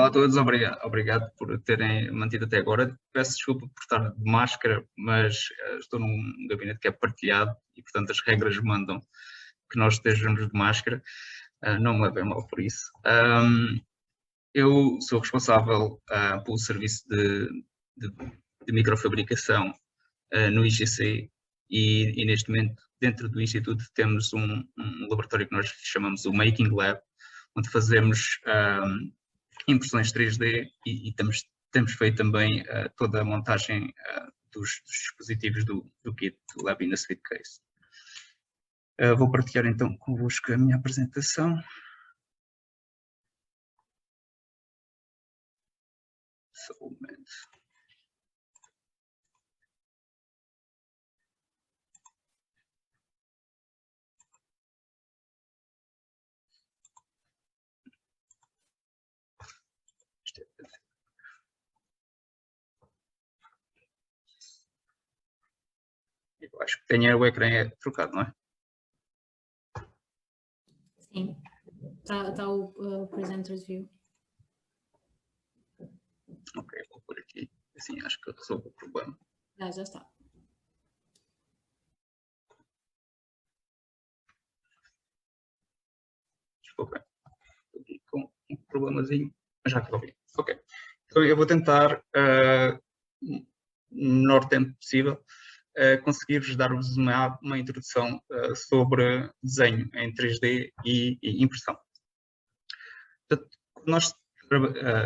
Olá a todos, obrigado por terem mantido até agora. Peço desculpa por estar de máscara, mas estou num gabinete que é partilhado e, portanto, as regras mandam que nós estejamos de máscara. Não me levem mal por isso. Eu sou responsável pelo serviço de microfabricação no IGC e neste momento, dentro do Instituto, temos um laboratório que nós chamamos o Making Lab, onde fazemos impressões 3D e temos feito também toda a montagem dos dispositivos do kit do Lab in a Suite Case. Vou partilhar então convosco a minha apresentação. Só um momento. Eu acho que tenho o ecrã trocado, não é? Sim, está o Presenters View. Ok, vou por aqui. Assim acho que resolvo o problema. Já está. Desculpa. Estou aqui com um problemazinho, mas já resolvi. Ok. Então eu vou tentar, no menor tempo possível, conseguir-vos dar-vos uma introdução sobre desenho em 3D e impressão. Portanto, nós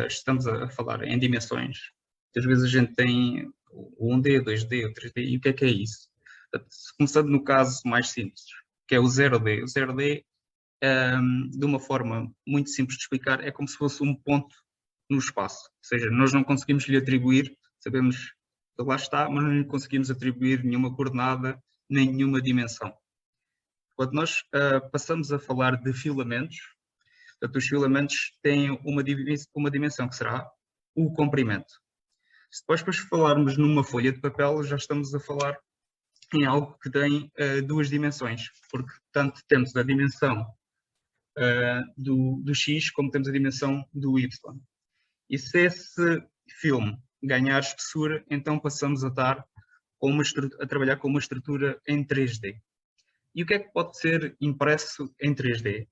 estamos a falar em dimensões. Às vezes a gente tem o 1D, 2D, o 3D, e o que é isso? Portanto, começando no caso mais simples, que é o 0D. O 0D, de uma forma muito simples de explicar, é como se fosse um ponto no espaço. Ou seja, nós não conseguimos lhe atribuir, sabemos que lá está, mas não lhe conseguimos atribuir nenhuma coordenada, nem nenhuma dimensão. Quando nós passamos a falar de filamentos, portanto, os filamentos têm uma dimensão que será o comprimento. Se depois falarmos numa folha de papel, já estamos a falar em algo que tem duas dimensões, porque tanto temos a dimensão do X como temos a dimensão do Y. E se esse filme ganhar espessura, então passamos a trabalhar com uma estrutura em 3D. E o que é que pode ser impresso em 3D?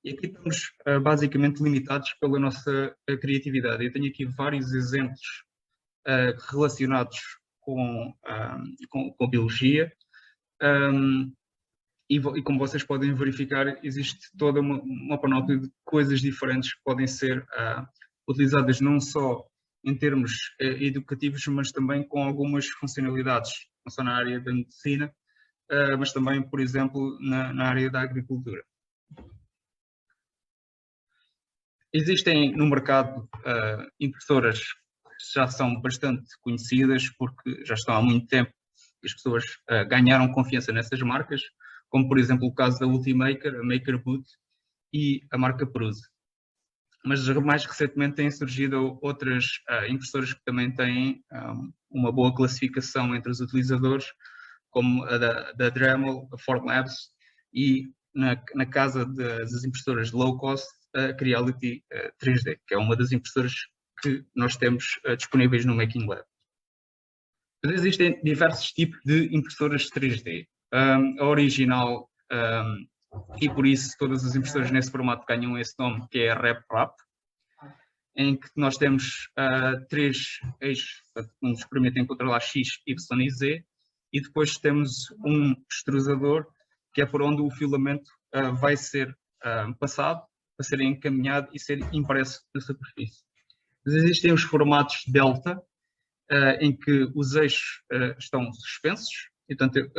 E aqui estamos basicamente limitados pela nossa criatividade. Eu tenho aqui vários exemplos relacionados com biologia e como vocês podem verificar, existe toda uma panóplia de coisas diferentes que podem ser utilizadas não só em termos educativos, mas também com algumas funcionalidades, não só na área da medicina, mas também, por exemplo, na área da agricultura. Existem no mercado impressoras que já são bastante conhecidas porque já estão há muito tempo e as pessoas ganharam confiança nessas marcas, como por exemplo o caso da Ultimaker, a MakerBoot e a marca Prusa. Mas mais recentemente têm surgido outras impressoras que também têm uma boa classificação entre os utilizadores, como a da Dremel, a Formlabs e na casa das impressoras low cost, a Creality 3D, que é uma das impressoras que nós temos disponíveis no Making Lab. Mas existem diversos tipos de impressoras 3D. A original, e por isso todas as impressoras nesse formato ganham esse nome, que é a RepRap, em que nós temos três eixos que nos permitem controlar X, Y e Z, e depois temos um extrusador, que é por onde o filamento vai ser passado, para ser encaminhado e ser impresso na superfície. Mas existem os formatos delta, em que os eixos estão suspensos, e portanto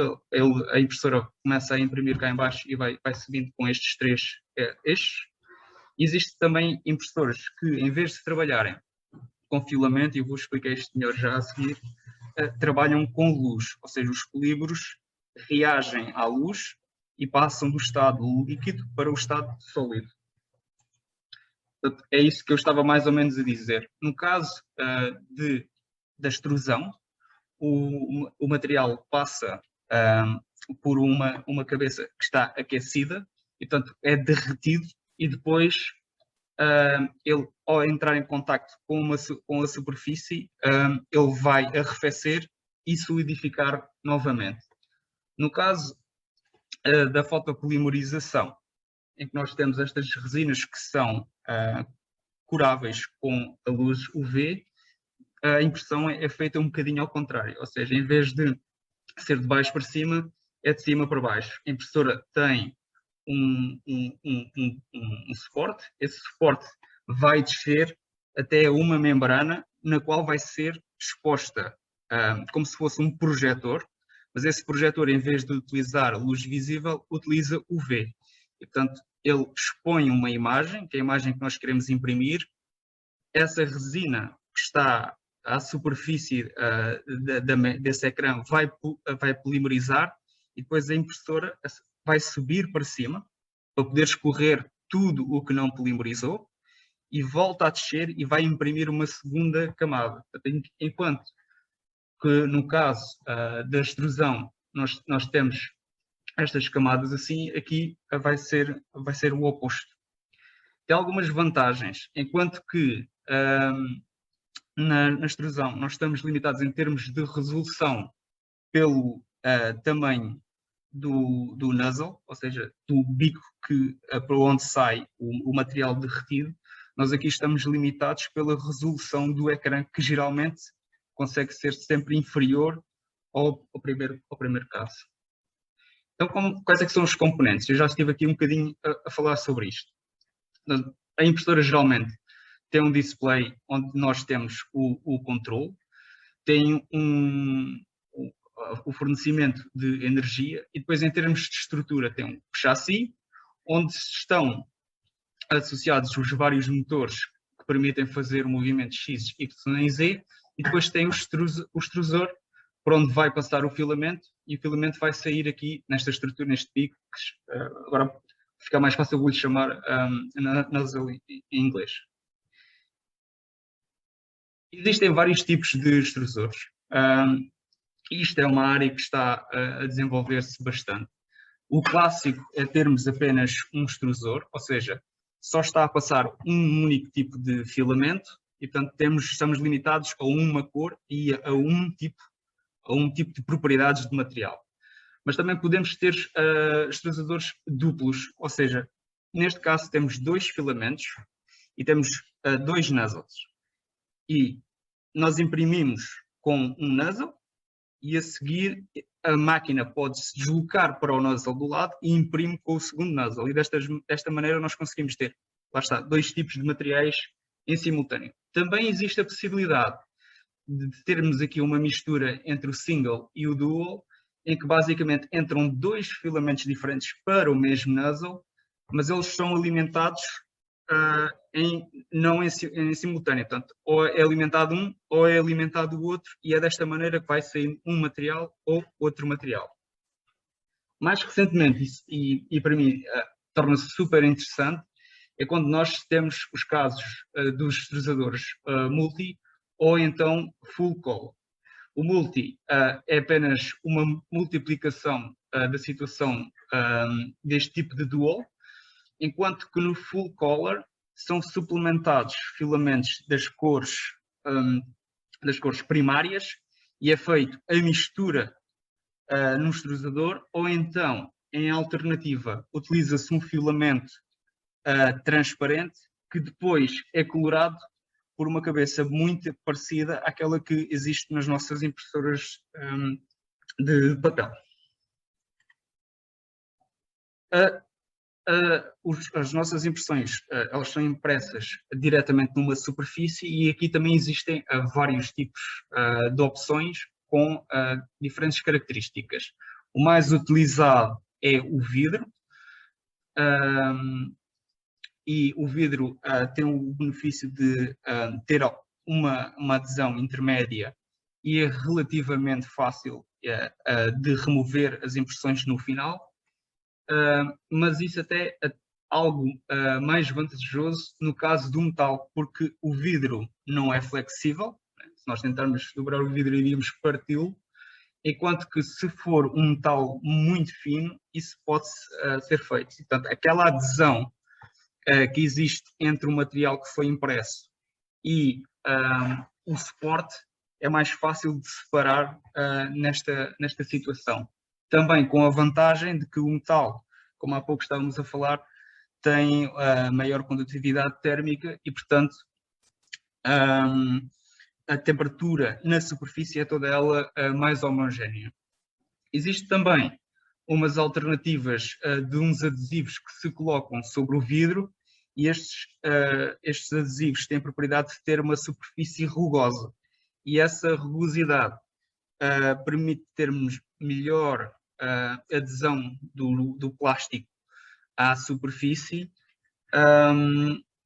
a impressora começa a imprimir cá em baixo e vai subindo com estes três eixos. Existem também impressoras que, em vez de trabalharem com filamento, e eu vou explicar isto melhor já a seguir, trabalham com luz, ou seja, os polímeros reagem à luz e passam do estado líquido para o estado sólido. Portanto, é isso que eu estava mais ou menos a dizer. No caso da extrusão, o material passa por uma cabeça que está aquecida e, portanto, é derretido e depois ele, ao entrar em contacto com a superfície, ele vai arrefecer e solidificar novamente. No caso da fotopolimerização, em que nós temos estas resinas que são curáveis com a luz UV, a impressão é feita um bocadinho ao contrário, ou seja, em vez de ser de baixo para cima, é de cima para baixo. A impressora tem um suporte, esse suporte vai descer até uma membrana na qual vai ser exposta como se fosse um projetor, mas esse projetor, em vez de utilizar luz visível, utiliza UV. E, portanto, ele expõe uma imagem, que é a imagem que nós queremos imprimir. Essa resina que está à superfície desse ecrã vai polimerizar e depois a impressora vai subir para cima para poder escorrer tudo o que não polimerizou e volta a descer e vai imprimir uma segunda camada. Enquanto que no caso da extrusão nós temos estas camadas assim, aqui vai ser o oposto. Tem algumas vantagens, enquanto que na extrusão nós estamos limitados em termos de resolução pelo tamanho do nozzle, ou seja, do bico para onde sai o material derretido. Nós aqui estamos limitados pela resolução do ecrã, que geralmente consegue ser sempre inferior ao primeiro caso. Então, quais é que são os componentes? Eu já estive aqui um bocadinho a falar sobre isto. A impressora geralmente tem um display onde nós temos o controle, tem o fornecimento de energia e depois, em termos de estrutura, tem um chassi, onde estão associados os vários motores que permitem fazer o movimento X, Y e Z, e depois tem o extrusor, por onde vai passar o filamento, e o filamento vai sair aqui nesta estrutura, neste pico, que agora fica mais fácil vou-lhe chamar nozzle em inglês. Existem vários tipos de extrusores. Isto é uma área que está a desenvolver-se bastante. O clássico é termos apenas um extrusor, ou seja, só está a passar um único tipo de filamento e, portanto, estamos limitados a uma cor e a um tipo de propriedades de material. Mas também podemos ter extrusadores duplos, ou seja, neste caso temos dois filamentos e temos dois nozzles. E nós imprimimos com um nozzle e a seguir a máquina pode se deslocar para o nozzle do lado e imprime com o segundo nozzle. E desta maneira nós conseguimos ter, lá está, dois tipos de materiais em simultâneo. Também existe a possibilidade de termos aqui uma mistura entre o single e o dual, em que basicamente entram dois filamentos diferentes para o mesmo nozzle, mas eles são alimentados não em simultâneo. Portanto, ou é alimentado um ou é alimentado o outro, e é desta maneira que vai sair um material ou outro material. Mais recentemente, e para mim torna-se super interessante, é quando nós temos os casos dos extrusadores multi ou então full color. O multi é apenas uma multiplicação da situação deste tipo de dual, enquanto que no full color são suplementados filamentos das cores primárias e é feito a mistura no extrusador, ou então, em alternativa, utiliza-se um filamento transparente que depois é colorado por uma cabeça muito parecida àquela que existe nas nossas impressoras de papel. As nossas impressões, elas são impressas diretamente numa superfície, e aqui também existem vários tipos de opções com diferentes características. O mais utilizado é o vidro, e o vidro tem o benefício de ter uma adesão intermédia e é relativamente fácil de remover as impressões no final. Mas isso até é algo mais vantajoso no caso do metal, porque o vidro não é flexível. Se nós tentarmos dobrar o vidro, iríamos parti-lo, enquanto que se for um metal muito fino, isso pode ser feito. Portanto, aquela adesão que existe entre o material que foi impresso e o suporte é mais fácil de separar nesta situação. Também com a vantagem de que o metal, como há pouco estávamos a falar, tem maior condutividade térmica e, portanto, a temperatura na superfície é toda ela mais homogénea. Existe também umas alternativas de uns adesivos que se colocam sobre o vidro e estes adesivos têm a propriedade de ter uma superfície rugosa e essa rugosidade permite termos melhor adesão do plástico à superfície,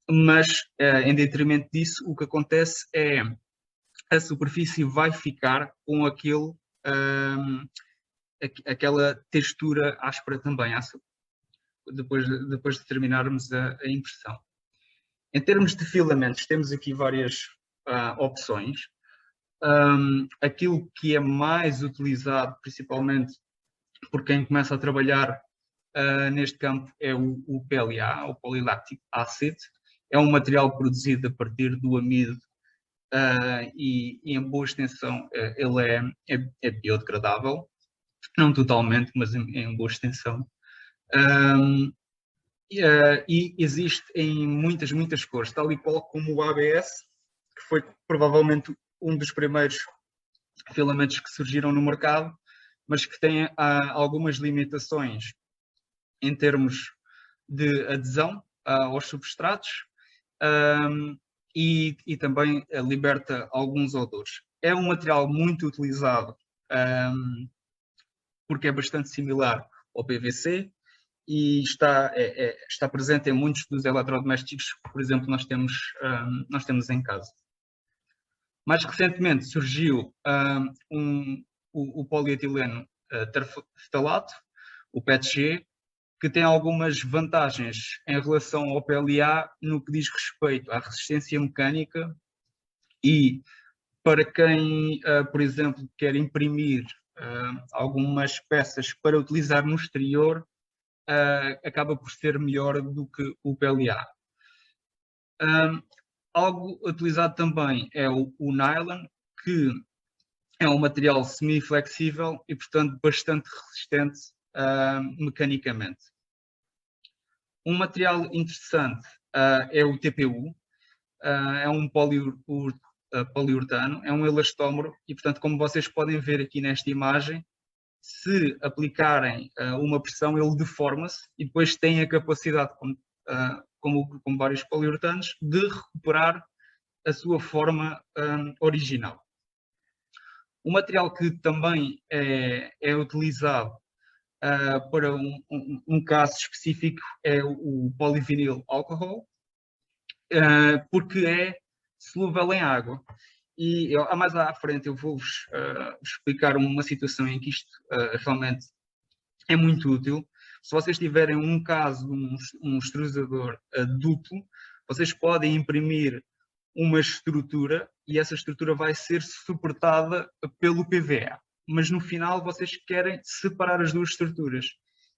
mas em detrimento disso o que acontece é a superfície vai ficar com aquela textura áspera também, depois de terminarmos a impressão. Em termos de filamentos, temos aqui várias opções. Aquilo que é mais utilizado, principalmente por quem começa a trabalhar neste campo, é o PLA, o Polylactic Acid. É um material produzido a partir do amido e em boa extensão ele é biodegradável, não totalmente, mas em boa extensão. E existe em muitas cores, tal e qual como o ABS, que foi provavelmente um dos primeiros filamentos que surgiram no mercado, mas que tem algumas limitações em termos de adesão aos substratos e também liberta alguns odores. É um material muito utilizado porque é bastante similar ao PVC e está presente em muitos dos eletrodomésticos que, por exemplo, nós temos em casa. Mais recentemente surgiu o polietileno terftalato, o PETG, que tem algumas vantagens em relação ao PLA no que diz respeito à resistência mecânica e para quem, por exemplo, quer imprimir algumas peças para utilizar no exterior, acaba por ser melhor do que o PLA. Algo utilizado também é o nylon, que é um material semi-flexível e, portanto, bastante resistente mecanicamente. Um material interessante é o TPU, é um poliuretano, é um elastómero e, portanto, como vocês podem ver aqui nesta imagem, se aplicarem uma pressão, ele deforma-se e depois tem a capacidade, como vários poliuretanos, de recuperar a sua forma original. O material que também é utilizado para um caso específico é o polivinil alcohol, porque é solúvel em água. E mais à frente eu vou-vos explicar uma situação em que isto realmente é muito útil. Se vocês tiverem um caso de um extrusador duplo, vocês podem imprimir uma estrutura e essa estrutura vai ser suportada pelo PVA. Mas no final vocês querem separar as duas estruturas.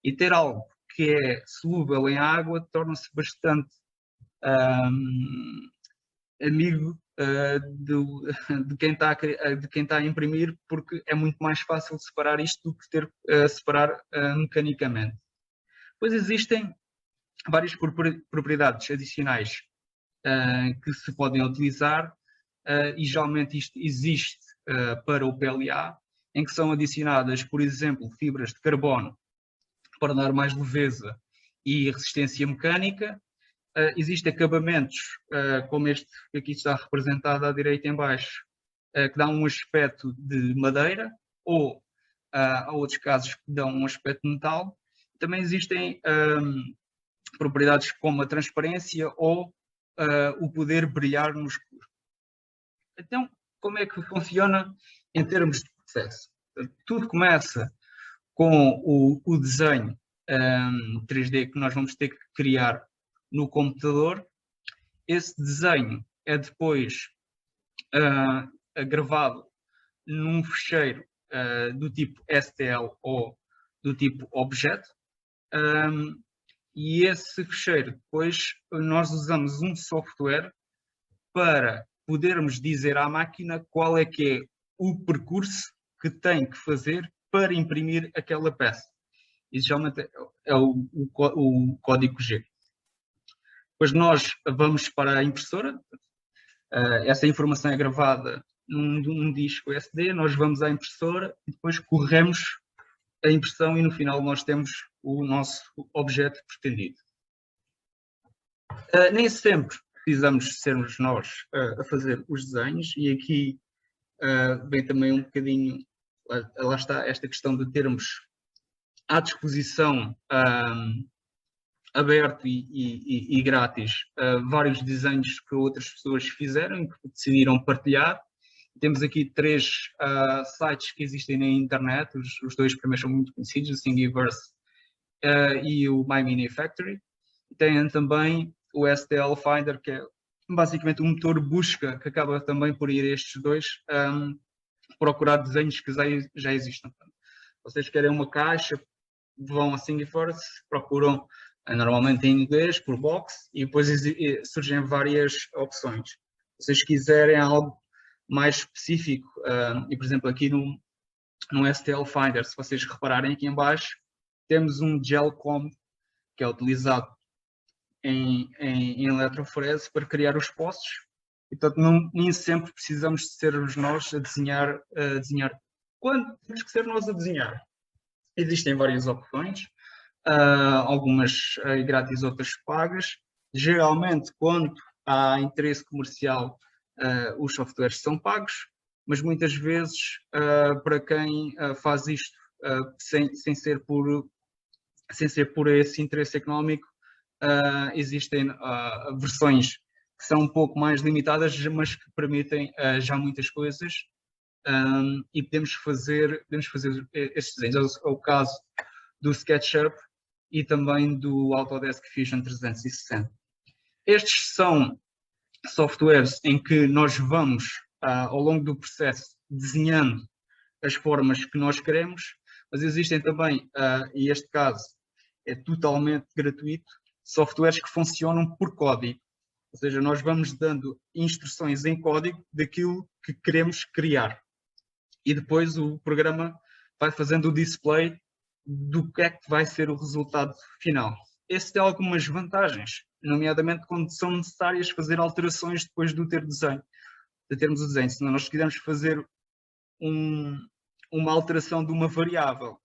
E ter algo que é solúvel em água torna-se bastante amigo de quem está a imprimir, porque é muito mais fácil separar isto do que ter separar mecanicamente. Depois existem várias propriedades adicionais que se podem utilizar e geralmente isto existe para o PLA, em que são adicionadas, por exemplo, fibras de carbono para dar mais leveza e resistência mecânica. Existem acabamentos, como este que aqui está representado à direita em baixo, que dão um aspecto de madeira, ou há outros casos que dão um aspecto de metal. Também existem propriedades como a transparência ou o poder brilhar no escuro. Então, como é que funciona em termos de processo? Tudo começa com o desenho 3D que nós vamos ter que criar no computador. Esse desenho é depois gravado num ficheiro do tipo STL ou do tipo objeto e esse fecheiro depois nós usamos um software para podermos dizer à máquina qual é que é o percurso que tem que fazer para imprimir aquela peça. Isso geralmente é o código G. Depois nós vamos para a impressora, essa informação é gravada num disco SD, nós vamos à impressora e depois corremos a impressão e no final nós temos o nosso objeto pretendido. Nem sempre precisamos sermos nós a fazer os desenhos e aqui vem também um bocadinho, lá está esta questão de termos à disposição aberto e grátis vários desenhos que outras pessoas fizeram e que decidiram partilhar. Temos aqui 3 sites que existem na internet, os 2 primeiros são muito conhecidos, o Thingiverse e o My Mini Factory. Tem também o STL Finder, que é basicamente um motor busca, que acaba também por ir a estes 2 procurar desenhos que já existem. Vocês querem uma caixa, vão a Thingiverse, procuram normalmente em inglês, por box, e depois surgem várias opções. Se vocês quiserem algo mais específico, e por exemplo aqui no STL Finder, se vocês repararem aqui em baixo, temos um Gelcom, que é utilizado em eletroforese para criar os poços, e portanto nem sempre precisamos de ser nós a desenhar. Quando temos que ser nós a desenhar? Existem várias opções, algumas grátis, outras pagas. Geralmente, quando há interesse comercial, os softwares são pagos, mas muitas vezes, para quem faz isto sem ser por esse interesse económico, existem versões que são um pouco mais limitadas, mas que permitem já muitas coisas, e podemos fazer estes desenhos. É o caso do SketchUp e também do Autodesk Fusion 360. Estes são softwares em que nós vamos, ao longo do processo, desenhando as formas que nós queremos, mas existem também, e este caso é totalmente gratuito, softwares que funcionam por código. Ou seja, nós vamos dando instruções em código daquilo que queremos criar. E depois o programa vai fazendo o display do que é que vai ser o resultado final. Esse tem algumas vantagens, nomeadamente quando são necessárias fazer alterações depois de termos o desenho. Se nós quisermos fazer uma alteração de uma variável,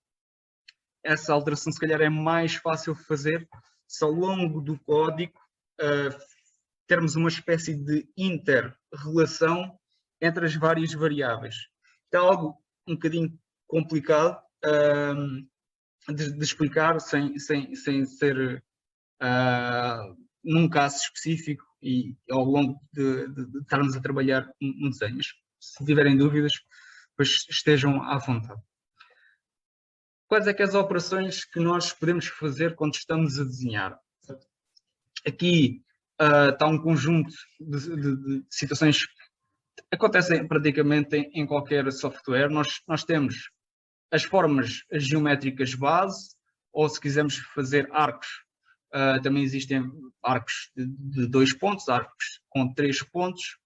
essa alteração se calhar é mais fácil de fazer se ao longo do código termos uma espécie de inter-relação entre as várias variáveis. É algo um bocadinho complicado de explicar sem ser num caso específico e ao longo de estarmos a trabalhar um desenho. Se tiverem dúvidas, pois estejam à vontade. Quais é que as operações que nós podemos fazer quando estamos a desenhar? Aqui está um conjunto de situações que acontecem praticamente em qualquer software. Nós temos as formas geométricas base, ou se quisermos fazer arcos, também existem arcos de 2 pontos, arcos com 3 pontos.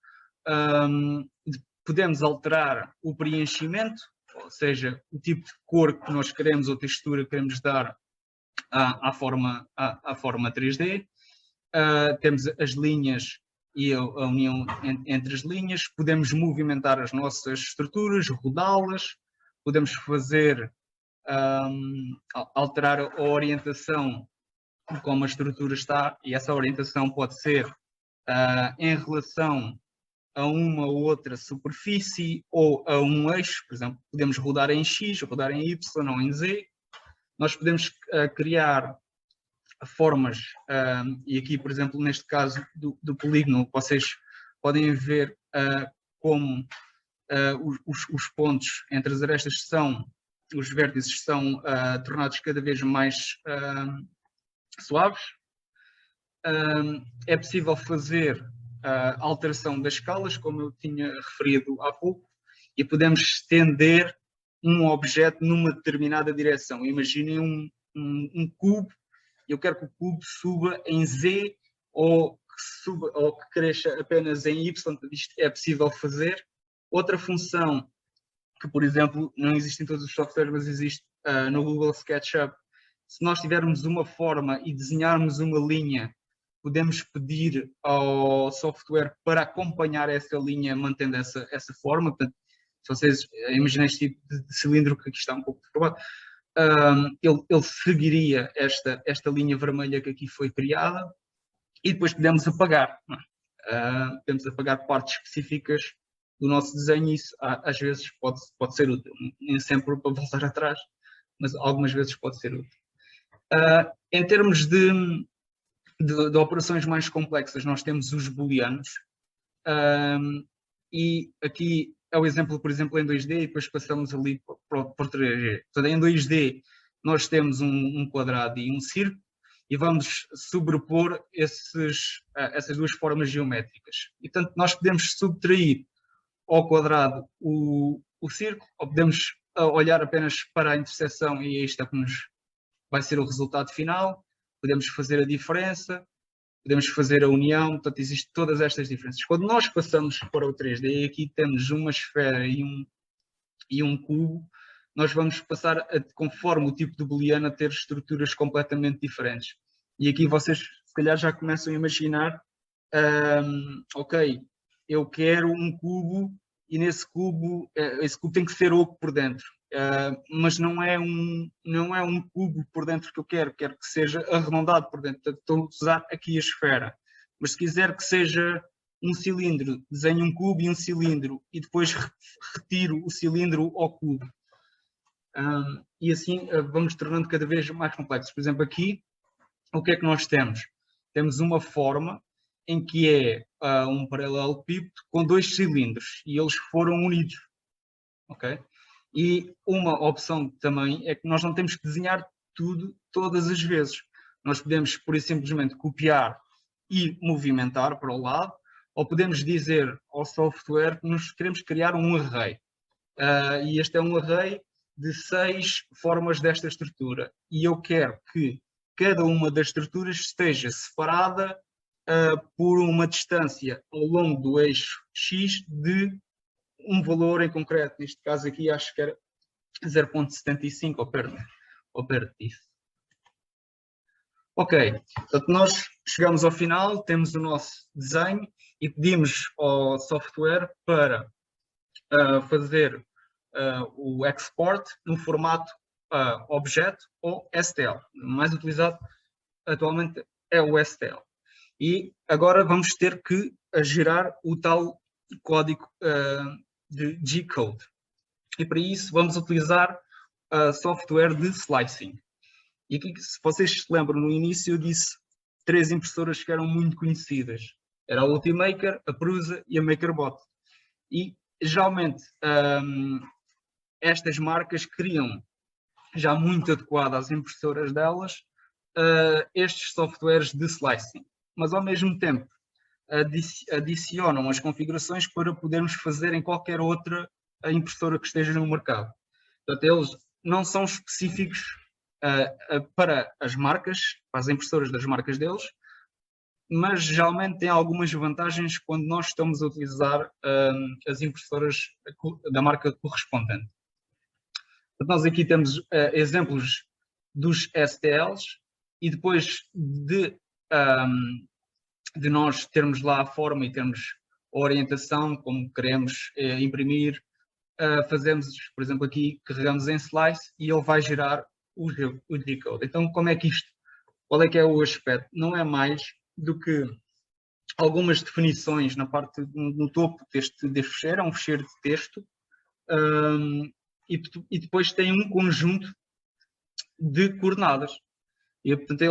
Podemos alterar o preenchimento, ou seja, o tipo de cor que nós queremos ou textura que queremos dar à forma 3D. Temos as linhas e a união entre as linhas. Podemos movimentar as nossas estruturas, rodá-las. Podemos fazer, alterar a orientação de como a estrutura está, e essa orientação pode ser em relação a uma ou outra superfície ou a um eixo. Por exemplo, podemos rodar em X, rodar em Y ou em Z. Nós podemos criar formas, e aqui, por exemplo, neste caso do polígono, vocês podem ver como os pontos entre as arestas os vértices são tornados cada vez mais suaves. É possível fazer a alteração das escalas, como eu tinha referido há pouco, e podemos estender um objeto numa determinada direção. Imaginem um cubo eu quero que o cubo suba em Z ou que cresça apenas em Y, isto é possível fazer. Outra função que, por exemplo, não existe em todos os softwares, mas existe no Google SketchUp, se nós tivermos uma forma e desenharmos uma linha, podemos pedir ao software para acompanhar essa linha mantendo essa forma. Portanto, se vocês imaginam este tipo de cilindro que aqui está um pouco deformado, ele seguiria esta linha vermelha que aqui foi criada e depois podemos apagar. Podemos apagar partes específicas do nosso desenho e isso às vezes pode ser útil. Nem sempre para voltar atrás, mas algumas vezes pode ser útil. Em termos de operações mais complexas, nós temos os booleanos. E aqui é o exemplo, por exemplo, em 2D e depois passamos ali por 3D. Portanto, em 2D nós temos um quadrado e um círculo e vamos sobrepor essas duas formas geométricas. E, portanto, nós podemos subtrair ao quadrado o círculo ou podemos olhar apenas para a interseção e isto é que vai ser o resultado final. Podemos fazer a diferença, podemos fazer a união, portanto, existem todas estas diferenças. Quando nós passamos para o 3D, aqui temos uma esfera e um cubo, nós vamos passar, conforme o tipo de booleano, a ter estruturas completamente diferentes. E aqui vocês, se calhar, já começam a imaginar, ok, eu quero um cubo e nesse cubo, esse cubo tem que ser oco por dentro. Mas não é um cubo por dentro que eu quero que seja arredondado por dentro. Portanto, estou a usar aqui a esfera. Mas se quiser que seja um cilindro, desenho um cubo e um cilindro e depois retiro o cilindro ao cubo. E assim vamos tornando cada vez mais complexos. Por exemplo, aqui, o que é que nós temos? Temos uma forma em que é um paralelepípedo com dois cilindros e eles foram unidos. Ok? E uma opção também é que nós não temos que desenhar tudo todas as vezes. Nós podemos, por isso, simplesmente copiar e movimentar para o lado, ou podemos dizer ao software que nós queremos criar um array. E este é um array de 6 formas desta estrutura. E eu quero que cada uma das estruturas esteja separada por uma distância ao longo do eixo X de um valor em concreto, neste caso aqui acho que era 0.75 ou perto disso. Ok, portanto nós chegamos ao final, temos o nosso desenho e pedimos ao software para fazer o export no formato objeto ou STL. O mais utilizado atualmente é o STL. E agora vamos ter que gerar o tal código de G-code. E para isso vamos utilizar software de slicing. E aqui, se vocês se lembram, no início eu disse 3 impressoras que eram muito conhecidas. Era a Ultimaker, a Prusa e a MakerBot. E geralmente estas marcas criam, já muito adequadas às impressoras delas, estes softwares de slicing. Mas ao mesmo tempo adicionam as configurações para podermos fazer em qualquer outra impressora que esteja no mercado. Portanto, eles não são específicos para as marcas, para as impressoras das marcas deles, mas geralmente têm algumas vantagens quando nós estamos a utilizar as impressoras da marca correspondente. Portanto, nós aqui temos exemplos dos STLs e depois de nós termos lá a forma e termos a orientação, como queremos imprimir, fazemos, por exemplo, aqui carregamos em slice e ele vai gerar o G-code. Então, como é que isto, qual é que é o aspecto? Não é mais do que algumas definições na parte, no topo deste fecheiro, é um fecheiro de texto, e depois tem um conjunto de coordenadas. E, portanto,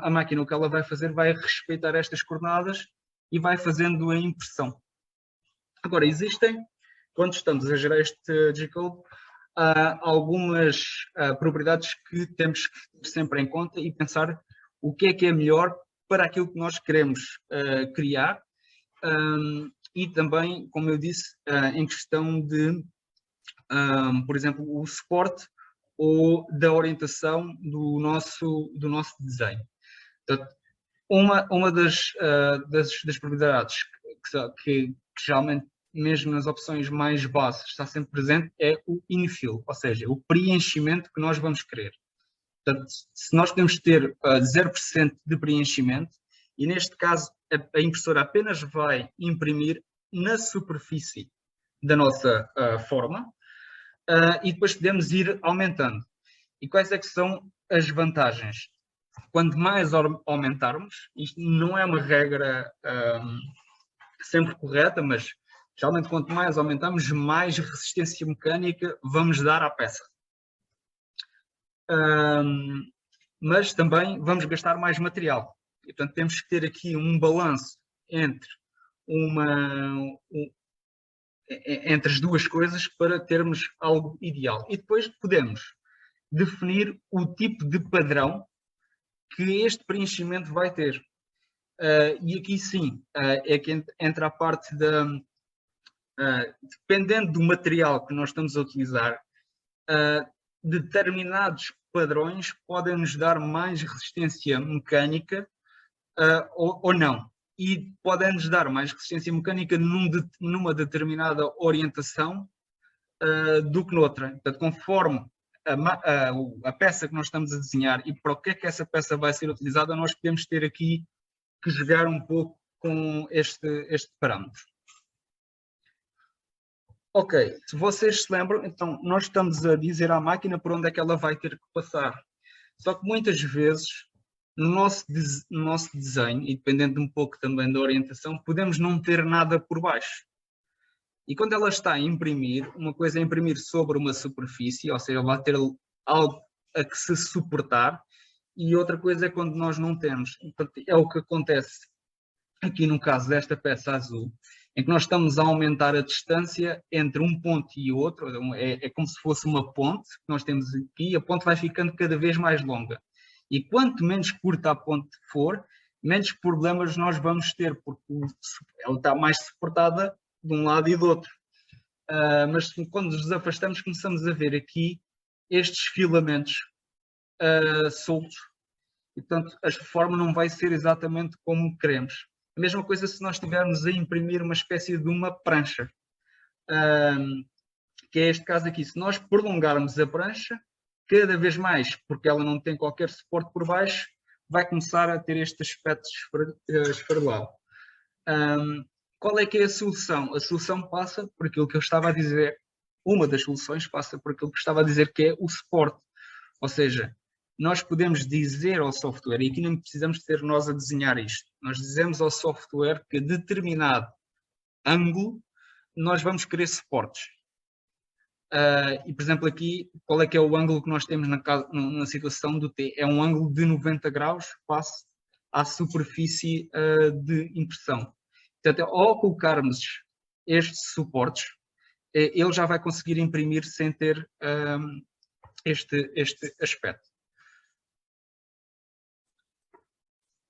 a máquina, o que ela vai fazer, vai respeitar estas coordenadas e vai fazendo a impressão. Agora, existem, quando estamos a gerar este G-code, algumas propriedades que temos que ter sempre em conta e pensar o que é melhor para aquilo que nós queremos criar. E também, como eu disse, em questão de, por exemplo, o suporte ou da orientação do nosso desenho. Portanto, uma das propriedades que geralmente, mesmo nas opções mais bases, está sempre presente é o infill, ou seja, o preenchimento que nós vamos querer. Portanto, se nós podemos ter 0% de preenchimento, e neste caso a impressora apenas vai imprimir na superfície da nossa forma, e depois podemos ir aumentando. E quais é que são as vantagens? Quanto mais aumentarmos, isto não é uma regra sempre correta, mas geralmente quanto mais aumentamos, mais resistência mecânica vamos dar à peça. Mas também vamos gastar mais material. E, portanto, temos que ter aqui um balanço entre entre as duas coisas para termos algo ideal. E depois podemos definir o tipo de padrão que este preenchimento vai ter. E aqui sim, é que entra a parte da... dependendo do material que nós estamos a utilizar, determinados padrões podem nos dar mais resistência mecânica ou não. E podem nos dar mais resistência mecânica numa determinada orientação do que noutra. Portanto, conforme a peça que nós estamos a desenhar e para o que é que essa peça vai ser utilizada, nós podemos ter aqui que jogar um pouco com este parâmetro. Ok, se vocês se lembram, então nós estamos a dizer à máquina por onde é que ela vai ter que passar. Só que muitas vezes, no nosso desenho, e dependendo um pouco também da orientação, podemos não ter nada por baixo. E quando ela está a imprimir, uma coisa é imprimir sobre uma superfície, ou seja, vai ter algo a que se suportar, e outra coisa é quando nós não temos. Portanto, é o que acontece aqui no caso desta peça azul, em que nós estamos a aumentar a distância entre um ponto e outro, é como se fosse uma ponte que nós temos aqui, a ponte vai ficando cada vez mais longa. E quanto menos curta a ponte for, menos problemas nós vamos ter, porque ela está mais suportada de um lado e do outro. Mas quando nos afastamos, começamos a ver aqui estes filamentos soltos, e portanto a forma não vai ser exatamente como queremos. A mesma coisa se nós estivermos a imprimir uma espécie de uma prancha, que é este caso aqui. Se nós prolongarmos a prancha, cada vez mais, porque ela não tem qualquer suporte por baixo, vai começar a ter este aspecto esfarelado. Qual é que é a solução? A solução passa por aquilo que eu estava a dizer. Uma das soluções passa por aquilo que eu estava a dizer, que é o suporte. Ou seja, nós podemos dizer ao software, e aqui não precisamos ser nós a desenhar isto, nós dizemos ao software que a determinado ângulo nós vamos querer suportes. E, por exemplo, aqui, qual é que é o ângulo que nós temos na situação do T? É um ângulo de 90 graus face à superfície de impressão. Portanto, ao colocarmos estes suportes, ele já vai conseguir imprimir sem ter este aspecto.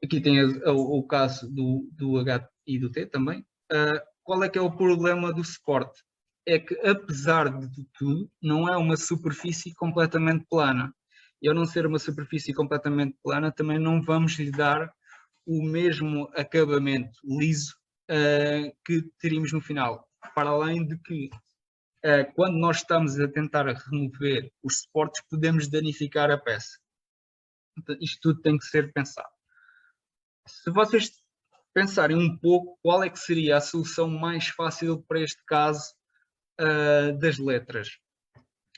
Aqui tem o caso do H e do T também. Qual é que é o problema do suporte? É que, apesar de tudo, não é uma superfície completamente plana. E ao não ser uma superfície completamente plana, também não vamos lhe dar o mesmo acabamento liso que teríamos no final. Para além de que, quando nós estamos a tentar remover os suportes, podemos danificar a peça. Então, isto tudo tem que ser pensado. Se vocês pensarem um pouco qual é que seria a solução mais fácil para este caso das letras,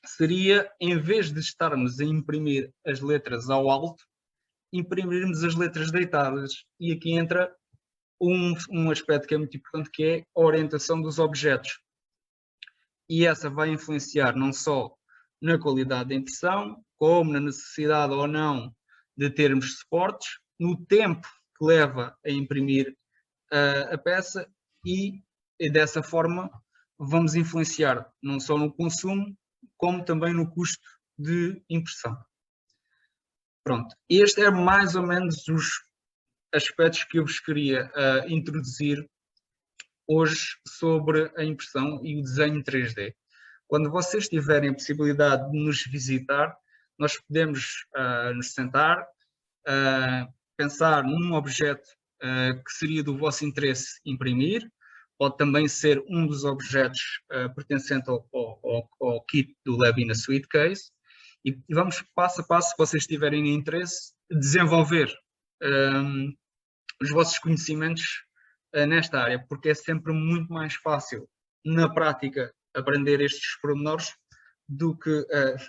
seria, em vez de estarmos a imprimir as letras ao alto, imprimirmos as letras deitadas. E aqui entra um aspecto que é muito importante, que é a orientação dos objetos. E essa vai influenciar não só na qualidade da impressão, como na necessidade ou não de termos suportes, no tempo que leva a imprimir a peça, e dessa forma vamos influenciar não só no consumo, como também no custo de impressão. Pronto, este é mais ou menos os aspectos que eu vos queria introduzir hoje sobre a impressão e o desenho 3D. quando vocês tiverem a possibilidade de nos visitar, nós podemos nos sentar, pensar num objeto que seria do vosso interesse imprimir, pode também ser um dos objetos pertencente ao kit do Lab in a Suitcase, e vamos passo a passo, se vocês tiverem interesse, desenvolver os vossos conhecimentos nesta área, porque é sempre muito mais fácil, na prática, aprender estes pormenores do que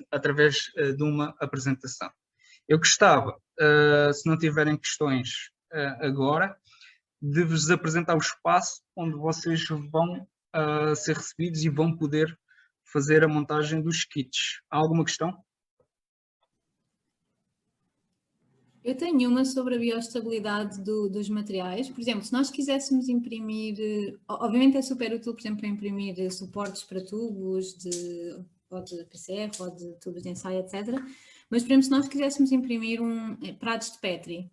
através de uma apresentação. Eu gostava, se não tiverem questões agora, de vos apresentar o espaço onde vocês vão ser recebidos e vão poder fazer a montagem dos kits. Há alguma questão? Eu tenho uma sobre a biostabilidade dos materiais. Por exemplo, se nós quiséssemos imprimir, obviamente é super útil, por exemplo, para imprimir suportes para tubos ou de PCR ou de tubos de ensaio, etc. Mas, por exemplo, se nós quiséssemos imprimir pratos de Petri,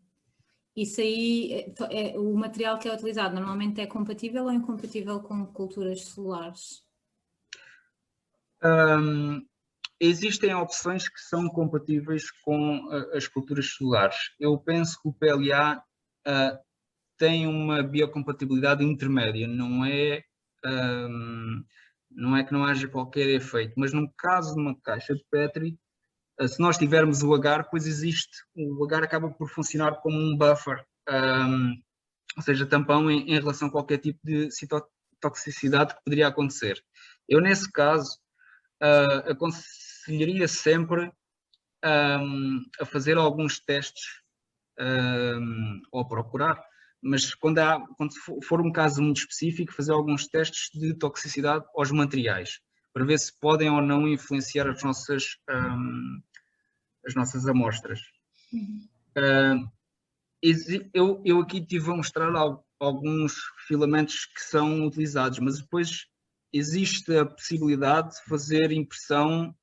isso aí, o material que é utilizado normalmente é compatível ou incompatível com culturas celulares? Existem opções que são compatíveis com as culturas celulares. Eu penso que o PLA tem uma biocompatibilidade intermédia, não é que não haja qualquer efeito, mas no caso de uma caixa de Petri, se nós tivermos o agar, pois o agar acaba por funcionar como um buffer, ou seja, tampão em relação a qualquer tipo de citotoxicidade que poderia acontecer. Eu, nesse caso, aconselharia sempre a fazer alguns testes ou a procurar, mas quando for um caso muito específico, fazer alguns testes de toxicidade aos materiais, para ver se podem ou não influenciar as nossas amostras. Eu aqui estive a mostrar alguns filamentos que são utilizados, mas depois existe a possibilidade de fazer impressão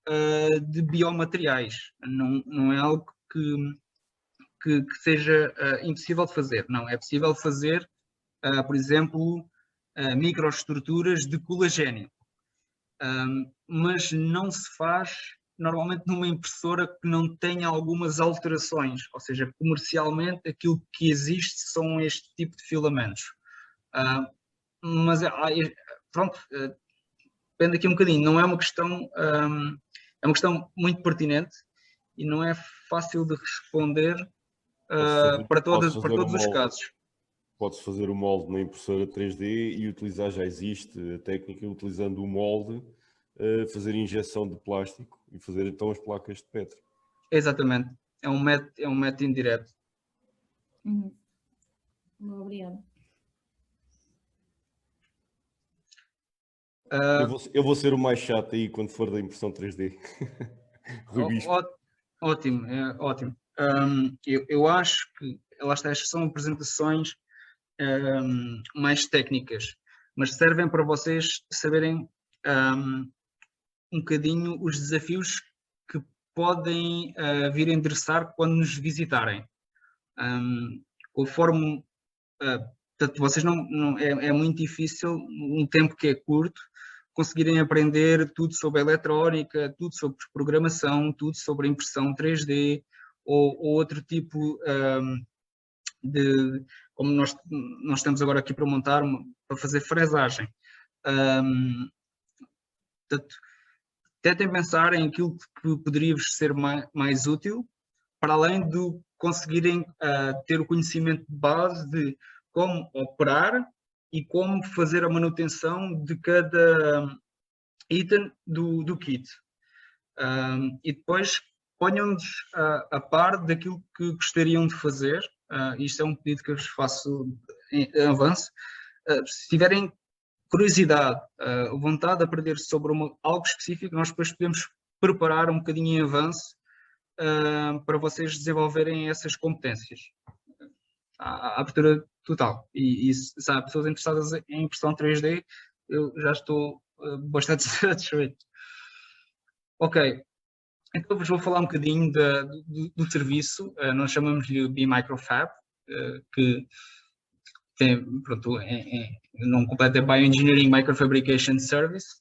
de biomateriais. Não é algo que seja impossível de fazer. Não, é possível fazer, por exemplo, microestruturas de colagênio. Mas não se faz normalmente numa impressora que não tenha algumas alterações, ou seja, comercialmente aquilo que existe são este tipo de filamentos. Mas pronto, depende aqui um bocadinho, não é uma questão, é uma questão muito pertinente e não é fácil de responder para todos os casos. Pode-se fazer o molde na impressora 3D e utilizar, já existe a técnica, utilizando o molde, fazer injeção de plástico e fazer então as placas de Petri. Exatamente, é um método indireto. Obrigada. Eu vou ser o mais chato aí quando for da impressão 3D. Ótimo, ótimo. Eu acho que estas são apresentações mais técnicas, mas servem para vocês saberem um bocadinho os desafios que podem vir a endereçar quando nos visitarem. Conforme portanto, vocês é muito difícil, um tempo que é curto, conseguirem aprender tudo sobre eletrónica, tudo sobre programação, tudo sobre impressão 3D ou outro tipo como nós estamos agora aqui para montar, para fazer fresagem. Portanto, tentem pensar em aquilo que poderia vos ser mais útil, para além de conseguirem ter o conhecimento de base de como operar e como fazer a manutenção de cada item do kit. E depois ponham-nos a par daquilo que gostariam de fazer. Isto é um pedido que eu vos faço em avanço. Se tiverem curiosidade, vontade de aprender sobre algo específico, nós depois podemos preparar um bocadinho em avanço para vocês desenvolverem essas competências. A abertura total. E se há pessoas interessadas em impressão 3D, eu já estou bastante satisfeito. Ok, então vos vou falar um bocadinho do serviço. Nós chamamos-lhe o B-Microfab, que tem, pronto, num completo é Bioengineering Microfabrication Service.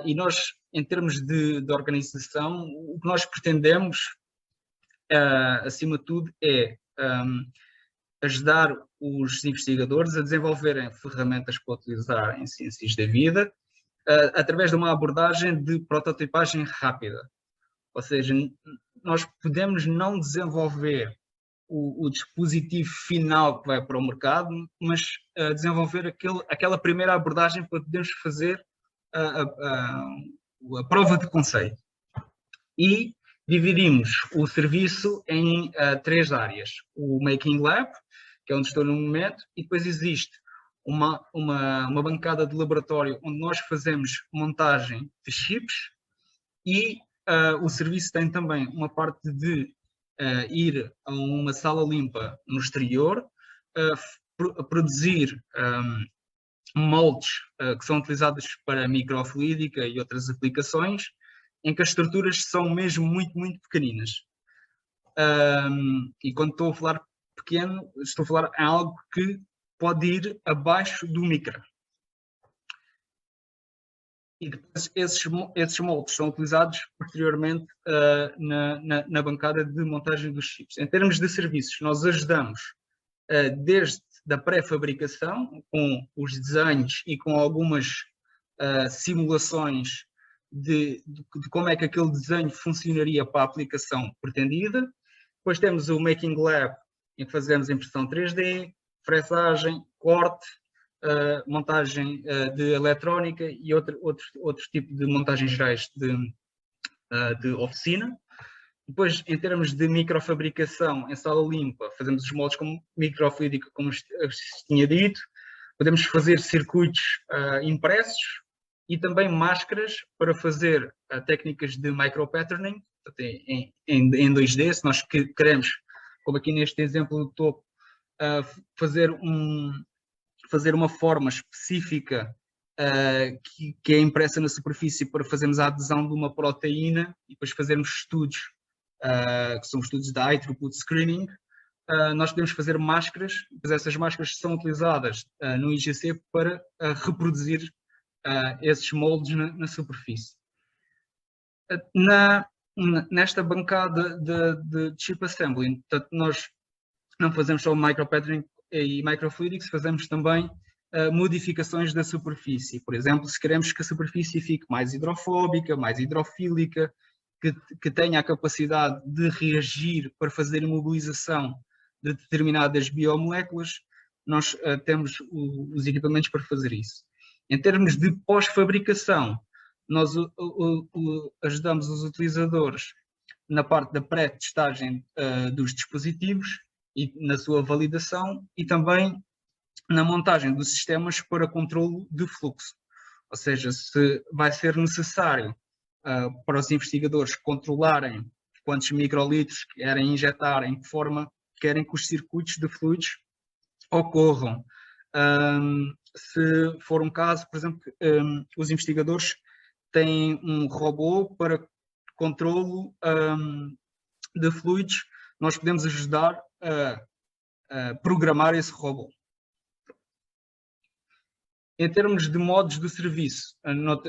E nós em termos de organização, o que nós pretendemos, acima de tudo, é ajudar os investigadores a desenvolverem ferramentas para utilizar em ciências da vida, através de uma abordagem de prototipagem rápida. Ou seja, nós podemos não desenvolver o dispositivo final que vai para o mercado, mas desenvolver aquela primeira abordagem para podermos fazer a prova de conceito. E dividimos o serviço em 3 áreas. O Making Lab, que é onde estou no momento, e depois existe uma bancada de laboratório onde nós fazemos montagem de chips, e o serviço tem também uma parte de ir a uma sala limpa no exterior, produzir moldes que são utilizados para microfluídica e outras aplicações, em que as estruturas são mesmo muito, muito pequeninas. E quando estou a falar pequeno, estou a falar em algo que pode ir abaixo do micro. E depois esses moldes são utilizados posteriormente na bancada de montagem dos chips. Em termos de serviços, nós ajudamos desde a pré-fabricação, com os desenhos e com algumas simulações de como é que aquele desenho funcionaria para a aplicação pretendida. Depois temos o Making Lab, em que fazemos impressão 3D, fresagem, corte, montagem de eletrónica e outro tipo de montagens gerais de oficina. Depois, em termos de microfabricação em sala limpa, fazemos os moldes com microfluídica, como tinha dito. Podemos fazer circuitos impressos e também máscaras para fazer técnicas de micropatterning em 2D, se nós queremos, como aqui neste exemplo do topo, fazer uma forma específica que é impressa na superfície para fazermos a adesão de uma proteína e depois fazermos estudos, que são estudos de high throughput screening. Nós podemos fazer máscaras, pois essas máscaras são utilizadas no IGC para reproduzir esses moldes na superfície. Nesta bancada de chip assembly, portanto, nós não fazemos só micropatterning e microfluidics, fazemos também modificações da superfície. Por exemplo, se queremos que a superfície fique mais hidrofóbica, mais hidrofílica, que tenha a capacidade de reagir para fazer imobilização de determinadas biomoléculas, nós temos os equipamentos para fazer isso. Em termos de pós-fabricação, nós ajudamos os utilizadores na parte da pré-testagem dos dispositivos e na sua validação, e também na montagem dos sistemas para controle de fluxo. Ou seja, se vai ser necessário para os investigadores controlarem quantos microlitros querem injetar, em que forma querem que os circuitos de fluidos ocorram. Se for um caso, por exemplo, os investigadores têm um robô para controlo de fluidos, nós podemos ajudar a programar esse robô. Em termos de modos do serviço,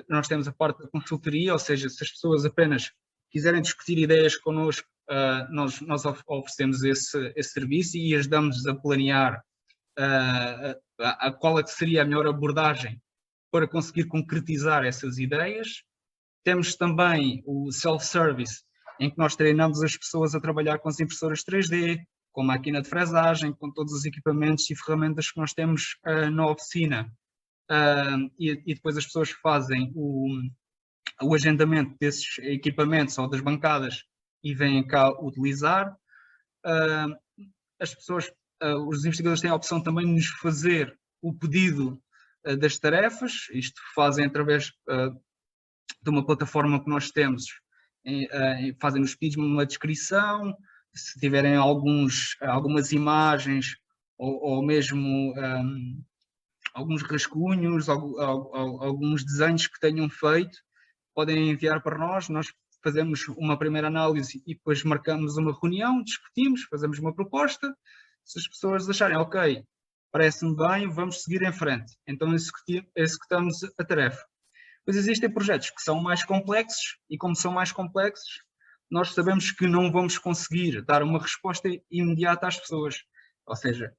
nós temos a parte da consultoria, ou seja, se as pessoas apenas quiserem discutir ideias connosco, nós oferecemos esse serviço e ajudamos a planear qual é que seria a melhor abordagem para conseguir concretizar essas ideias. Temos também o self-service, em que nós treinamos as pessoas a trabalhar com as impressoras 3D, com máquina de fresagem, com todos os equipamentos e ferramentas que nós temos na oficina. E depois as pessoas fazem o agendamento desses equipamentos ou das bancadas e vêm cá utilizar. As pessoas, os investigadores têm a opção também de nos fazer o pedido das tarefas. Isto fazem através de uma plataforma que nós temos, fazem-nos pedidos uma descrição, se tiverem algumas imagens ou mesmo alguns rascunhos, alguns desenhos que tenham feito, podem enviar para nós. Nós fazemos uma primeira análise e depois marcamos uma reunião, discutimos, fazemos uma proposta. Se as pessoas acharem, ok, parece-me bem, vamos seguir em frente, então executamos a tarefa. Depois existem projetos que são mais complexos e como são mais complexos, nós sabemos que não vamos conseguir dar uma resposta imediata às pessoas. Ou seja,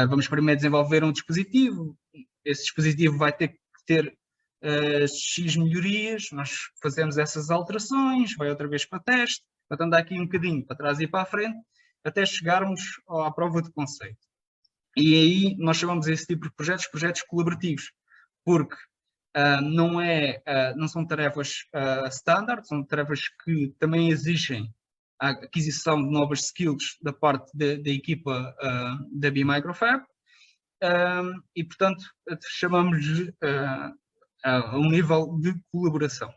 vamos primeiro desenvolver um dispositivo, esse dispositivo vai ter que ter X melhorias, nós fazemos essas alterações, vai outra vez para teste, portanto andar aqui um bocadinho para trás e para a frente, até chegarmos à prova de conceito. E aí nós chamamos esse tipo de projetos colaborativos, porque não são tarefas standard, são tarefas que também exigem a aquisição de novas skills da parte da equipa da B-Microfab, e portanto chamamos-lhe a um nível de colaboração.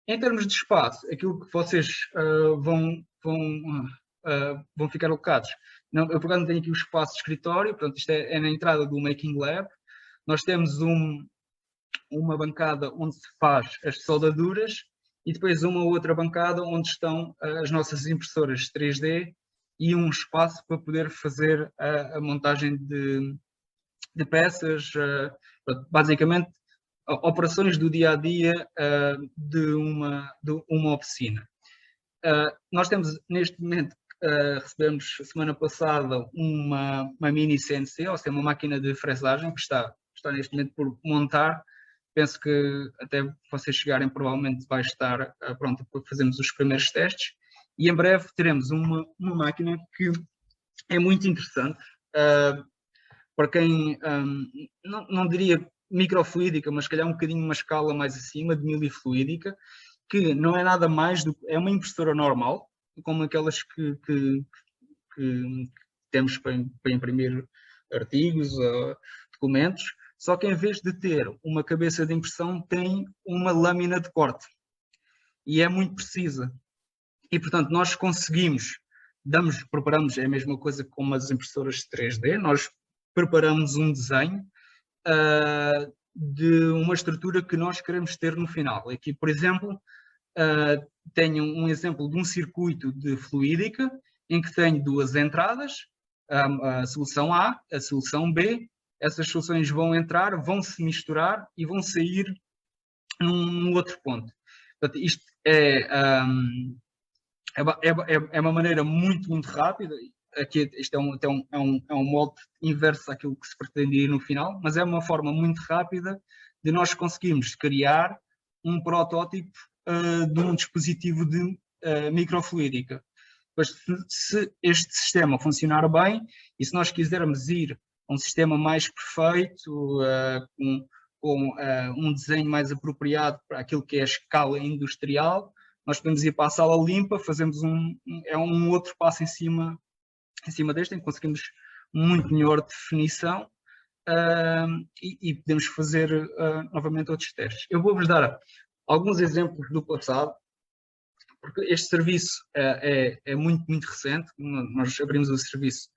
Em termos de espaço, aquilo que vocês vão ficar alocados. Eu, por acaso, tenho aqui o espaço de escritório, portanto, isto é na entrada do Making Lab. Nós temos uma bancada onde se faz as soldaduras e depois uma outra bancada onde estão as nossas impressoras 3D e um espaço para poder fazer a montagem de peças, basicamente operações do dia-a-dia de uma oficina. Nós temos neste momento, recebemos semana passada uma mini CNC, ou seja, uma máquina de fresagem que está neste momento por montar. Penso que até vocês chegarem provavelmente vai estar pronta para fazermos os primeiros testes e em breve teremos uma máquina que é muito interessante para quem não diria microfluídica, mas se calhar um bocadinho uma escala mais acima de milifluídica, que não é nada mais do que é uma impressora normal, como aquelas que temos para imprimir artigos ou documentos, só que em vez de ter uma cabeça de impressão, tem uma lâmina de corte. E é muito precisa. E, portanto, nós conseguimos, preparamos, é a mesma coisa como as impressoras 3D, nós preparamos um desenho de uma estrutura que nós queremos ter no final. Aqui, por exemplo, tenho um exemplo de um circuito de fluídica em que tenho duas entradas, a solução A, a solução B. Essas soluções vão entrar, vão se misturar e vão sair num outro ponto. Portanto, isto é uma maneira muito, muito rápida. Aqui isto é um molde inverso àquilo que se pretendia no final, mas é uma forma muito rápida de nós conseguirmos criar um protótipo de um dispositivo de microfluídica. Mas se este sistema funcionar bem e se nós quisermos ir a um sistema mais perfeito, com um desenho mais apropriado para aquilo que é a escala industrial, nós podemos ir para a sala limpa, fazemos um outro passo em cima deste, em que conseguimos muito melhor definição e podemos fazer novamente outros testes. Eu vou-vos dar alguns exemplos do passado, porque este serviço é muito, muito recente. Nós abrimos o serviço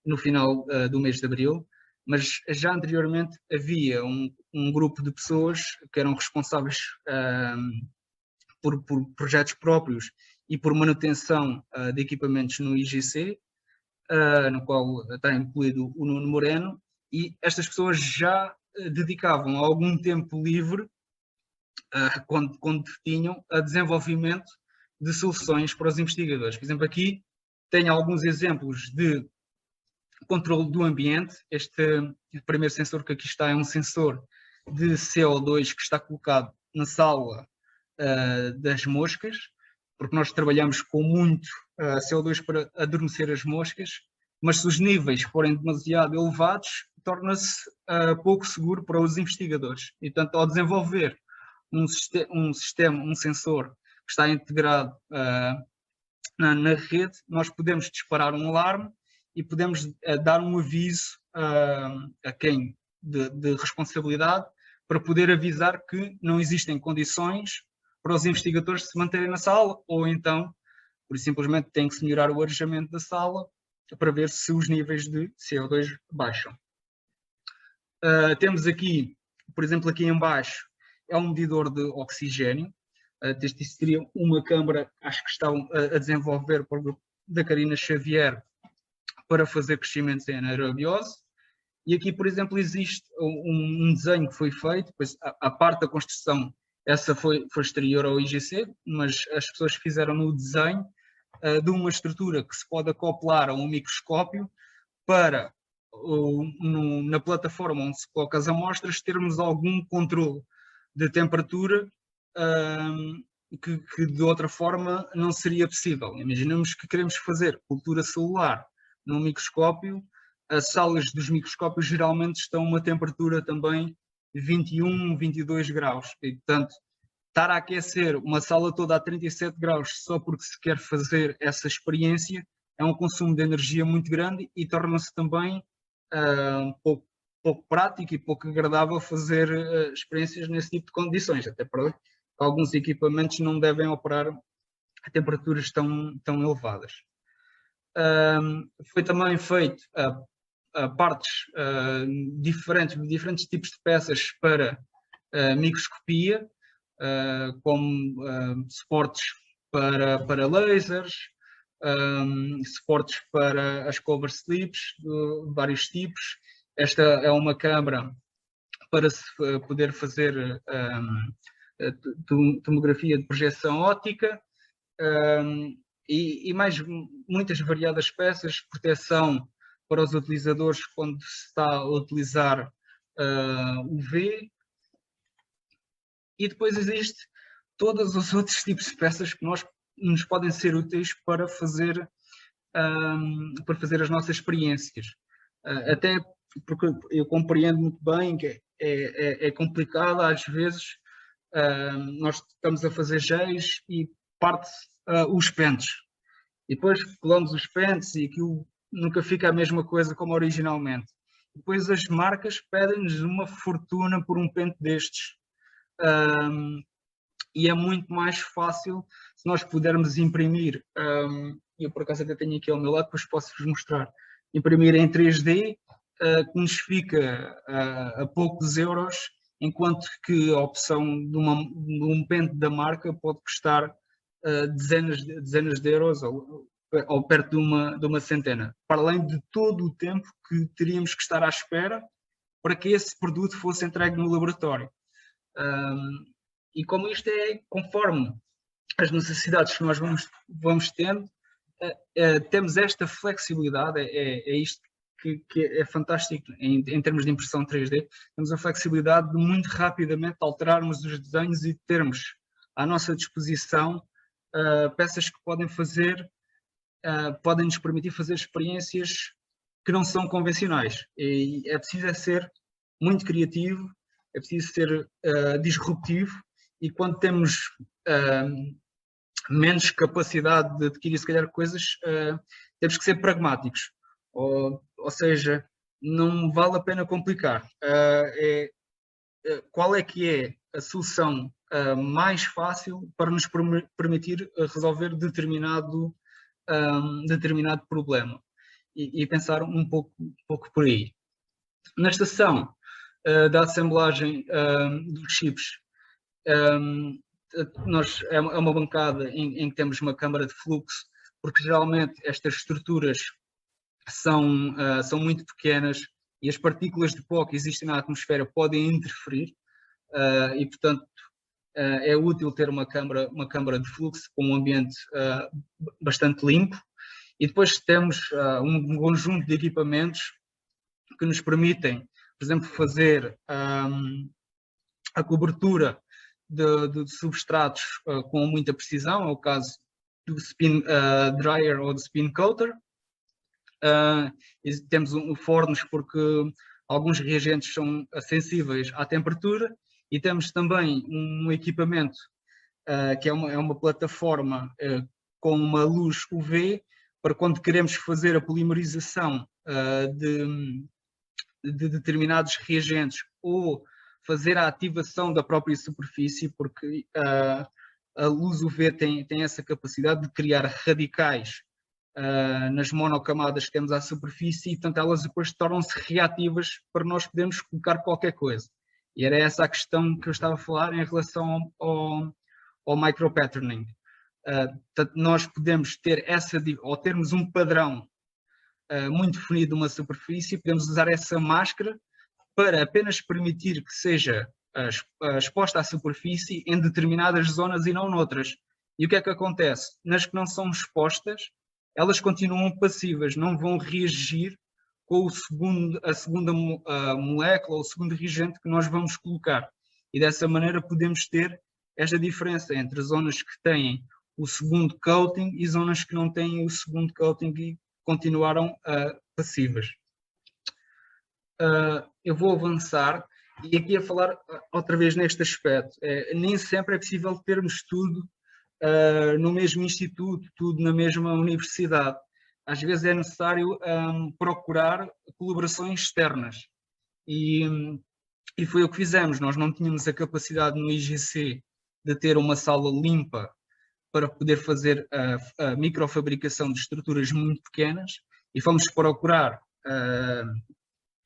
no final do mês de abril, mas já anteriormente havia um grupo de pessoas que eram responsáveis por projetos próprios e por manutenção de equipamentos no IGC, no qual está incluído o Nuno Moreno, e estas pessoas já dedicavam algum tempo livre, quando tinham, a desenvolvimento de soluções para os investigadores. Por exemplo, aqui tenho alguns exemplos de controle do ambiente. Este primeiro sensor que aqui está é um sensor de CO2 que está colocado na sala das moscas, porque nós trabalhamos com muito CO2 para adormecer as moscas, mas se os níveis forem demasiado elevados, torna-se pouco seguro para os investigadores. E, portanto, ao desenvolver um sensor que está integrado na rede, nós podemos disparar um alarme e podemos dar um aviso a quem de responsabilidade para poder avisar que não existem condições para os investigadores se manterem na sala, ou então, por simplesmente, tem que se melhorar o arejamento da sala para ver se os níveis de CO2 baixam. Temos aqui, por exemplo, aqui em baixo, é um medidor de oxigênio. Este seria uma câmara, acho que estão a desenvolver por grupo da Karina Xavier para fazer crescimentos em anaerobiose. E aqui, por exemplo, existe um desenho que foi feito, pois a parte da construção, essa foi exterior ao IGC, mas as pessoas fizeram no desenho de uma estrutura que se pode acoplar a um microscópio para, na plataforma onde se coloca as amostras, termos algum controle de temperatura que de outra forma não seria possível. Imaginemos que queremos fazer cultura celular num microscópio, as salas dos microscópios geralmente estão a uma temperatura também de 21, 22 graus. E, portanto, estar a aquecer uma sala toda a 37 graus só porque se quer fazer essa experiência é um consumo de energia muito grande e torna-se também pouco prático e pouco agradável fazer experiências nesse tipo de condições, até porque alguns equipamentos não devem operar a temperaturas tão elevadas. Foi também feito partes diferentes tipos de peças para microscopia, como suportes para lasers, suportes para as cover slips de vários tipos. Esta é uma câmara para se poder fazer tomografia de projeção óptica e mais muitas variadas peças, proteção para os utilizadores quando se está a utilizar UV. E depois existe todos os outros tipos de peças que nos podem ser úteis para fazer as nossas experiências. Até porque eu compreendo muito bem que é complicado às vezes. Nós estamos a fazer géis e parte os pentes. E depois colamos os pentes e aquilo nunca fica a mesma coisa como originalmente. Depois as marcas pedem-nos uma fortuna por um pente destes. E é muito mais fácil se nós pudermos imprimir, eu por acaso até tenho aqui ao meu lado, depois posso-vos mostrar, imprimir em 3D, que nos fica a poucos euros, enquanto que a opção de um pente da marca pode custar dezenas de euros ou perto de uma centena, para além de todo o tempo que teríamos que estar à espera para que esse produto fosse entregue no laboratório. E como isto é conforme as necessidades que nós vamos tendo, temos esta flexibilidade, é isto que é fantástico em termos de impressão 3D, temos a flexibilidade de muito rapidamente alterarmos os desenhos e termos à nossa disposição peças que podem nos permitir fazer experiências que não são convencionais. E é preciso ser muito criativo, é preciso ser disruptivo, e quando temos menos capacidade de adquirir, se calhar, coisas, temos que ser pragmáticos. Ou seja, não vale a pena complicar. Qual é que é a solução mais fácil para nos permitir resolver determinado problema? E pensar um pouco por aí. Na estação da assemblagem dos chips, é uma bancada em que temos uma câmara de fluxo, porque geralmente estas estruturas são muito pequenas e as partículas de pó que existem na atmosfera podem interferir e, portanto, é útil ter uma câmara de fluxo com um ambiente bastante limpo. E depois temos um conjunto de equipamentos que nos permitem, por exemplo, fazer a cobertura de substratos com muita precisão, é o caso do spin dryer ou do spin coater. Temos fornos porque alguns reagentes são sensíveis à temperatura, e temos também um equipamento que é uma plataforma com uma luz UV para quando queremos fazer a polimerização de determinados reagentes ou fazer a ativação da própria superfície, porque a luz UV tem essa capacidade de criar radicais nas monocamadas que temos à superfície, e portanto elas depois tornam-se reativas para nós podermos colocar qualquer coisa. E era essa a questão que eu estava a falar em relação ao micropatterning. Portanto, nós podemos ter ou termos um padrão muito definido uma superfície, podemos usar essa máscara para apenas permitir que seja exposta à superfície em determinadas zonas e não noutras. E o que é que acontece? Nas que não são expostas, elas continuam passivas, não vão reagir com a segunda molécula ou o segundo reagente que nós vamos colocar. E dessa maneira podemos ter esta diferença entre zonas que têm o segundo coating e zonas que não têm o segundo coating e continuaram passivas. Eu vou avançar e aqui a falar outra vez neste aspecto. Nem sempre é possível termos tudo no mesmo instituto, tudo na mesma universidade. Às vezes é necessário procurar colaborações externas. E foi o que fizemos. Nós não tínhamos a capacidade no IGC de ter uma sala limpa para poder fazer a microfabricação de estruturas muito pequenas e fomos procurar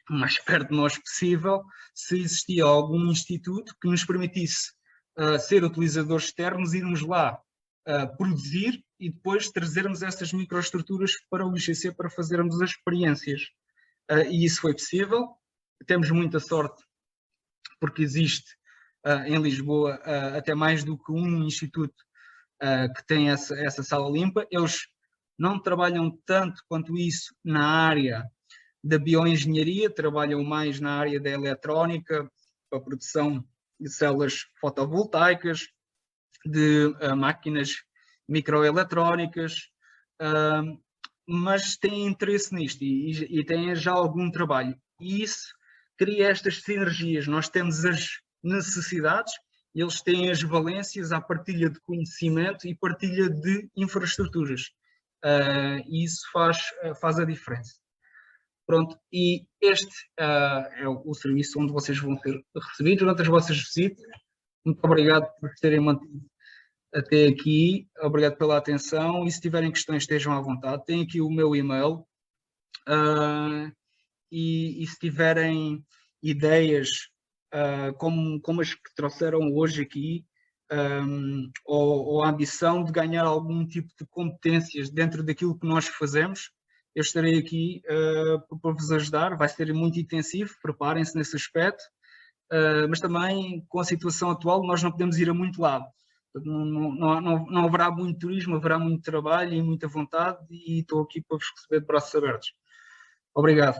o mais perto de nós possível se existia algum instituto que nos permitisse ser utilizadores externos, irmos lá produzir e depois trazermos essas microestruturas para o IGC para fazermos as experiências. E isso foi possível. Temos muita sorte porque existe em Lisboa até mais do que um instituto que tem essa sala limpa. Eles não trabalham tanto quanto isso na área da bioengenharia, trabalham mais na área da eletrónica, para a produção de células fotovoltaicas, de máquinas microeletrónicas, mas têm interesse nisto e têm já algum trabalho. E isso cria estas sinergias. Nós temos as necessidades, eles têm as valências à partilha de conhecimento e partilha de infraestruturas. E isso faz a diferença. Pronto, e este é o serviço onde vocês vão ser recebidos durante as vossas visitas. Muito obrigado por terem mantido até aqui, obrigado pela atenção e se tiverem questões estejam à vontade. Tem aqui o meu e-mail e se tiverem ideias como as que trouxeram hoje aqui, ou a ambição de ganhar algum tipo de competências dentro daquilo que nós fazemos, eu estarei aqui para vos ajudar. Vai ser muito intensivo, preparem-se nesse aspecto, mas também com a situação atual nós não podemos ir a muito lado. Não haverá muito turismo, haverá muito trabalho e muita vontade e estou aqui para vos receber de braços abertos. Obrigado.